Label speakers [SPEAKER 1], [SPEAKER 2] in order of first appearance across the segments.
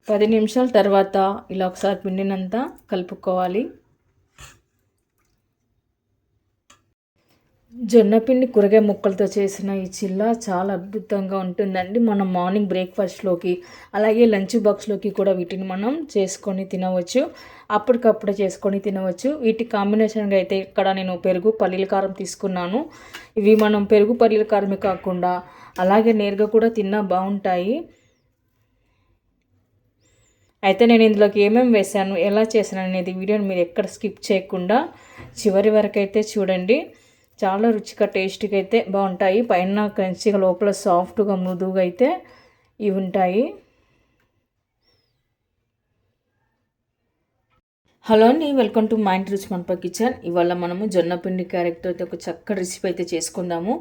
[SPEAKER 1] 10 నిమిషాల తర్వాత ఇలా ఒకసారి పిండినంతా కలుపుకోవాలి. జొన్నపిండి కూరగాయ ముక్కలతో చేసిన ఈ చిల్లా చాలా అద్భుతంగా ఉంటుందండి. మనం మార్నింగ్ బ్రేక్ఫాస్ట్లోకి అలాగే లంచ్ బాక్స్లోకి కూడా వీటిని మనం చేసుకొని తినవచ్చు. అప్పటికప్పుడే చేసుకొని తినవచ్చు. వీటి కాంబినేషన్గా అయితే ఇక్కడ నేను పెరుగు పల్లీల కారం తీసుకున్నాను. ఇవి మనం పెరుగు పల్లీల కారమే కాకుండా అలాగే నేరుగా కూడా తిన్నా బాగుంటాయి. అయితే నేను ఇందులోకి ఏమేమి వేసాను, ఎలా చేశాను అనేది వీడియోని మీరు ఎక్కడ స్కిప్ చేయకుండా చివరి వరకు అయితే చూడండి. చాలా రుచిగా టేస్ట్గా అయితే బాగుంటాయి. పైన క్రంచీగా లోపల సాఫ్ట్గా మృదువుగా అయితే ఇవి ఉంటాయి. హలో అండి, వెల్కమ్ టు మా ఇంటి రుచి మనప కిచెన్. ఇవాళ మనము జొన్నపిండి క్యారెట్తో అయితే ఒక చక్కటి రెసిపీ అయితే చేసుకుందాము.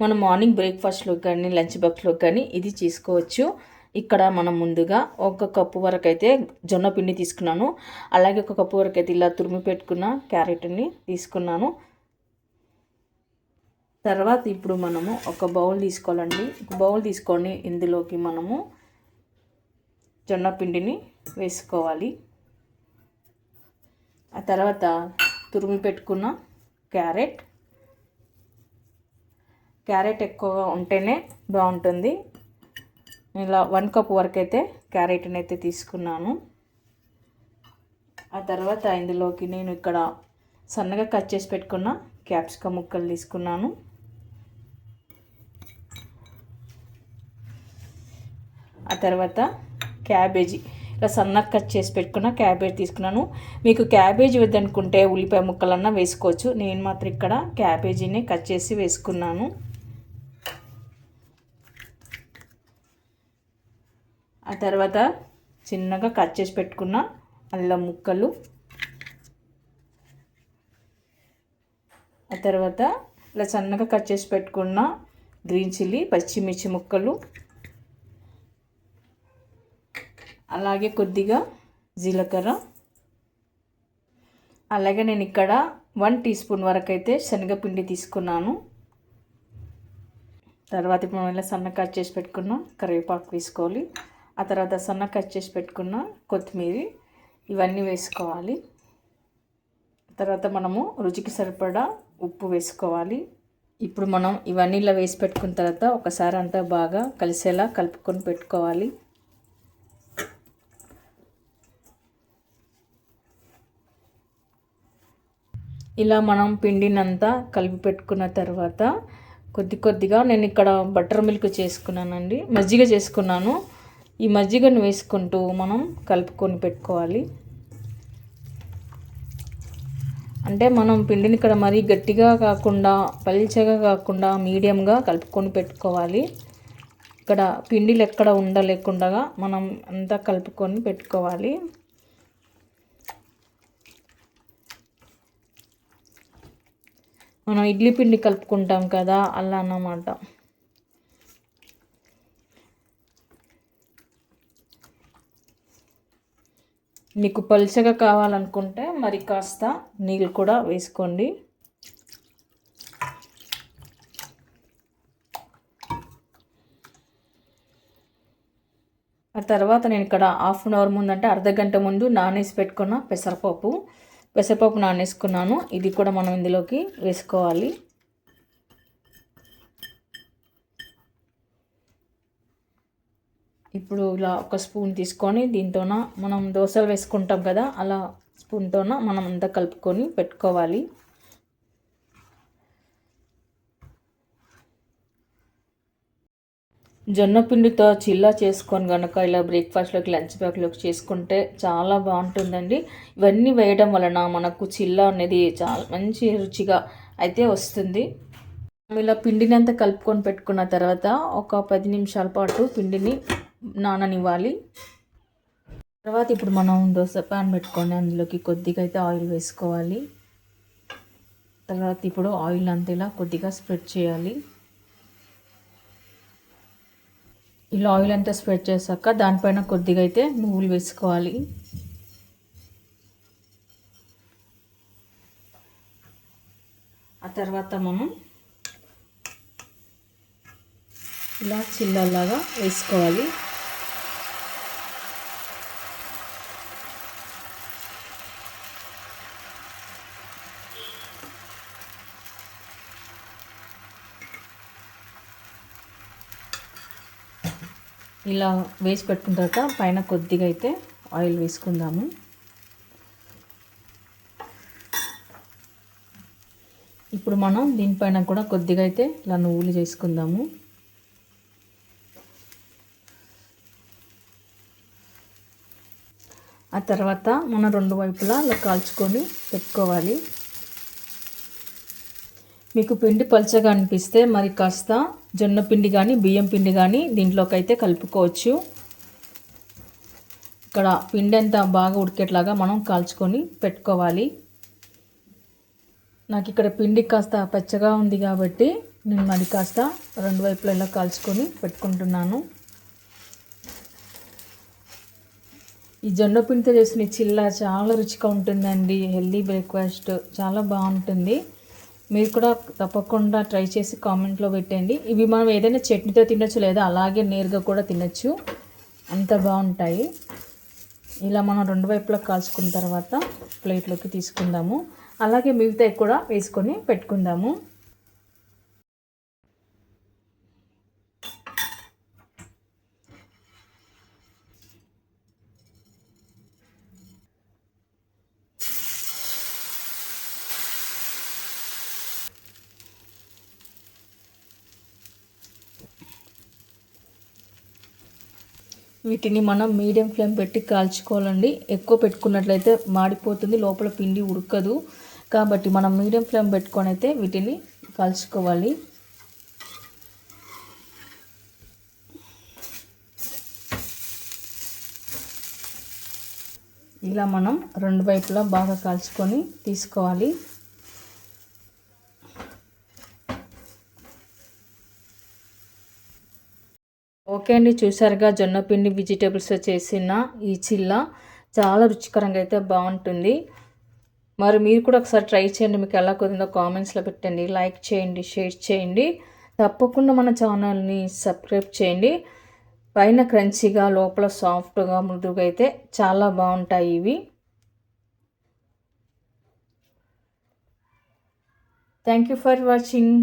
[SPEAKER 1] మనం మార్నింగ్ బ్రేక్ఫాస్ట్లోకి కానీ లంచ్ బాక్స్లోకి కానీ ఇది చేసుకోవచ్చు. ఇక్కడ మనం ముందుగా 1 కప్పు వరకు అయితే జొన్నపిండి తీసుకున్నాను. అలాగే 1 కప్పు వరకు అయితే ఇలా తురిమి పెట్టుకున్న క్యారెట్ని తీసుకున్నాను. తర్వాత ఇప్పుడు మనము ఒక బౌల్ తీసుకోవాలండి. ఒక బౌల్ తీసుకొని ఇందులోకి మనము జొన్నపిండిని వేసుకోవాలి. ఆ తర్వాత తురిమి పెట్టుకున్న క్యారెట్ ఎక్కువగా ఉంటేనే బాగుంటుంది. ఇలా 1 కప్ వరకు అయితే క్యారెట్ని అయితే తీసుకున్నాను. ఆ తర్వాత ఇందులోకి నేను ఇక్కడ సన్నగా కట్ చేసి పెట్టుకున్న క్యాప్సికమ్ ముక్కలు తీసుకున్నాను. ఆ తర్వాత క్యాబేజీ ఇలా సన్నగా కట్ చేసి పెట్టుకున్న క్యాబేజీ తీసుకున్నాను. మీకు క్యాబేజీ వద్దనుకుంటే ఉల్లిపాయ ముక్కలన్నా వేసుకోవచ్చు. నేను మాత్రం ఇక్కడ క్యాబేజీని కట్ చేసి వేసుకున్నాను. ఆ తర్వాత చిన్నగా కట్ చేసి పెట్టుకున్న అల్లం ముక్కలు, ఆ తర్వాత ఇలా సన్నగా కట్ చేసి పెట్టుకున్న గ్రీన్ చిల్లీ పచ్చిమిర్చి ముక్కలు, అలాగే కొద్దిగా జీలకర్ర, అలాగే నేను ఇక్కడ 1 టీ స్పూన్ వరకు అయితే శనగపిండి తీసుకున్నాను. తర్వాత ఇప్పుడు మనం ఇలా సన్నగా కట్ చేసి పెట్టుకున్న కరివేపాకు వేసుకోవాలి. ఆ తర్వాత సన్నగా కట్ చేసి పెట్టుకున్న కొత్తిమీర ఇవన్నీ వేసుకోవాలి. తర్వాత మనము రుచికి సరిపడా ఉప్పు వేసుకోవాలి. ఇప్పుడు మనం ఇవన్నీ ఇలా వేసి పెట్టుకున్న తర్వాత ఒకసారి అంతా బాగా కలిసేలా కలుపుకొని పెట్టుకోవాలి. ఇలా మనం పిండినంతా కలిపి పెట్టుకున్న తర్వాత కొద్దిగా నేను ఇక్కడ బటర్ మిల్క్ చేసుకున్నానండి, మజ్జిగ చేసుకున్నాను. ఈ మజ్జిగను వేసుకుంటూ మనం కలుపుకొని పెట్టుకోవాలి. అంటే మనం పిండిని ఇక్కడ మరీ గట్టిగా కాకుండా పల్చగా కాకుండా మీడియంగా కలుపుకొని పెట్టుకోవాలి. ఇక్కడ పిండిలు ఎక్కడ ఉండలేకుండా మనం అంతా కలుపుకొని పెట్టుకోవాలి. మనం ఇడ్లీ పిండి కలుపుకుంటాం కదా, అలా అన్నమాట. మీకు పలుచగా కావాలనుకుంటే మరి కాస్త నీళ్ళు కూడా వేసుకోండి. ఆ తర్వాత నేను ఇక్కడ హాఫ్ అన్ అవర్ ముందు అంటే అర్ధగంట ముందు నానేసి పెట్టుకున్న పెసరపప్పు నానేసుకున్నాను. ఇది కూడా మనం ఇందులోకి వేసుకోవాలి. ఇప్పుడు ఇలా ఒక స్పూన్ తీసుకొని దీంతోన మనం దోశలు వేసుకుంటాం కదా, అలా స్పూన్తోన మనం అంతా కలుపుకొని పెట్టుకోవాలి. జొన్నపిండితో చిల్లా చేసుకొని కనుక ఇలా బ్రేక్ఫాస్ట్లోకి లంచ్ బ్యాగ్లోకి చేసుకుంటే చాలా బాగుంటుందండి. ఇవన్నీ వేయడం వలన మనకు చిల్లా అనేది చాలా మంచి రుచిగా అయితే వస్తుంది. ఇలా పిండిని అంతా కలుపుకొని పెట్టుకున్న తర్వాత ఒక 10 నిమిషాల పాటు పిండిని నాననివ్వాలి. తర్వాత ఇప్పుడు మనం దోశ ప్యాన్ పెట్టుకొని అందులోకి కొద్దిగా అయితే ఆయిల్ వేసుకోవాలి. తర్వాత ఇప్పుడు ఆయిల్ అంతా ఇలా కొద్దిగా స్ప్రెడ్ చేయాలి. ఇలా ఆయిల్ అంతా స్ప్రెడ్ చేశాక దానిపైన కొద్దిగా అయితే నువ్వులు వేసుకోవాలి. ఆ తర్వాత మనం ఇలా చిల్లలాగా వేసుకోవాలి. ఇలా వేసి పెట్టుకున్న తర్వాత పైన కొద్దిగా అయితే ఆయిల్ వేసుకుందాము. ఇప్పుడు మనం దీనిపైన కూడా కొద్దిగా అయితే ఇలా నువ్వులు చేసుకుందాము. ఆ తర్వాత మనం 2 వైపులా అలా కాల్చుకొని పెట్టుకోవాలి. మీకు పిండి పల్చగా అనిపిస్తే మరి కాస్త జొన్న పిండి కానీ బియ్యం పిండి కానీ దీంట్లోకి అయితే కలుపుకోవచ్చు. ఇక్కడ పిండి అంతా బాగా ఉడికేట్లాగా మనం కాల్చుకొని పెట్టుకోవాలి. నాకు ఇక్కడ పిండి కాస్త పచ్చగా ఉంది కాబట్టి నేను మరి కాస్త 2 వైపులా ఇలా కాల్చుకొని పెట్టుకుంటున్నాను. ఈ జొన్న పిండితో చేసిన చిల్లా చాలా రుచిగా ఉంటుందండి. హెల్దీ బ్రేక్ఫాస్ట్ చాలా బాగుంటుంది. మీరు కూడా తప్పకుండా ట్రై చేసి కామెంట్లో పెట్టండి. ఇవి మనం ఏదైనా చట్నీతో తినొచ్చు, లేదా అలాగే నేరుగా కూడా తినొచ్చు, అంత బాగుంటాయి. ఇలా మనం 2 వైపులా కాల్చుకున్న తర్వాత ప్లేట్లోకి తీసుకుందాము. అలాగే మిగతా కూడా వేసుకొని పెట్టుకుందాము. వీటిని మనం మీడియం ఫ్లేమ్ పెట్టి కాల్చుకోవాలండి. ఎక్కువ పెట్టుకున్నట్లయితే మాడిపోతుంది, లోపల పిండి ఉడకదు. కాబట్టి మనం మీడియం ఫ్లేమ్ పెట్టుకొని అయితే వీటిని కాల్చుకోవాలి. ఇలా మనం 2 వైపులా బాగా కాల్చుకొని తీసుకోవాలి. ఓకే అండి, చూసారుగా జొన్న పిండి వెజిటేబుల్స్తో చేసిన ఈ చిల్లా చాలా రుచికరంగా అయితే బాగుంటుంది. మరి మీరు కూడా ఒకసారి ట్రై చేయండి. మీకు ఎలా కుదిరిందో కామెంట్స్లో పెట్టండి. లైక్ చేయండి, షేర్ చేయండి. తప్పకుండా మన ఛానల్ని సబ్స్క్రైబ్ చేయండి. పైన క్రంచీగా, లోపల సాఫ్ట్గా, మృదువుగా అయితే చాలా బాగుంటాయి ఇవి. Thank you for watching.